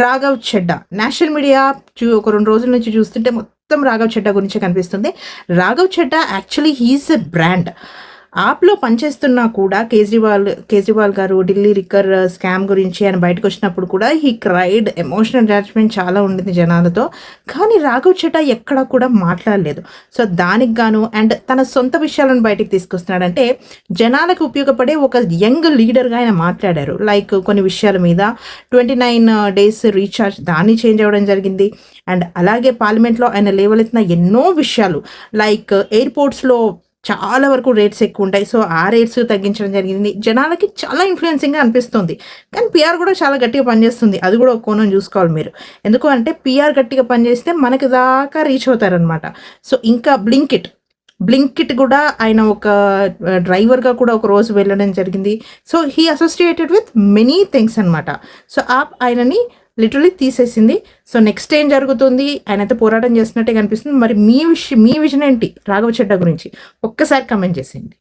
రాఘవ్ చెడ్డా national media ఒక 2 రోజుల నుంచి చూస్తుంటే మొత్తం రాఘవ్ చెడ్డా గురించే కనిపిస్తుంది. Raghav Chadha actually he's a brand. యాప్లో పనిచేస్తున్నా కూడా కేజ్రీవాల్ గారు ఢిల్లీ లిక్కర్ స్కామ్ గురించి ఆయన బయటకు వచ్చినప్పుడు కూడా హీ క్రైడ్. ఎమోషనల్ అటాచ్మెంట్ చాలా ఉండింది జనాలతో. కానీ రాఘవ్ చెడ్డా ఎక్కడ కూడా మాట్లాడలేదు. సో దానికి గాను అండ్ తన సొంత విషయాలను బయటకు తీసుకొస్తున్నాడంటే జనాలకు ఉపయోగపడే ఒక యంగ్ లీడర్గా ఆయన మాట్లాడారు. లైక్ కొన్ని విషయాల మీద 29 days రీఛార్జ్ దాన్ని చేంజ్ అవ్వడం జరిగింది. అండ్ అలాగే పార్లమెంట్లో ఆయన లేవలెత్తిన ఎన్నో విషయాలు లైక్ ఎయిర్పోర్ట్స్లో చాలా వరకు రేట్స్ ఎక్కువ ఉంటాయి. సో ఆ రేట్స్ తగ్గించడం జరిగింది. జనాలకి చాలా ఇన్ఫ్లుయెన్సింగ్గా అనిపిస్తుంది. కానీ పిఆర్ కూడా చాలా గట్టిగా పనిచేస్తుంది. అది కూడా ఒక కోణం చూసుకోవాలి మీరు. ఎందుకు అంటే పిఆర్ గట్టిగా పనిచేస్తే మనకి దాకా రీచ్ అవుతారనమాట. సో ఇంకా బ్లింకిట్ కూడా ఆయన ఒక డ్రైవర్గా కూడా ఒక రోజు వెళ్ళడం జరిగింది. So he associated with many things అనమాట. సో ఆయనని లిటరలీ తీసేసింది. సో నెక్స్ట్ ఏం జరుగుతుంది? ఆయన అయితే పోరాటం చేస్తున్నట్టే కనిపిస్తుంది. మరి మీ విజన్ ఏంటి రాఘవ్ చెడ్డా గురించి? ఒక్కసారి కమెంట్ చేసేయండి.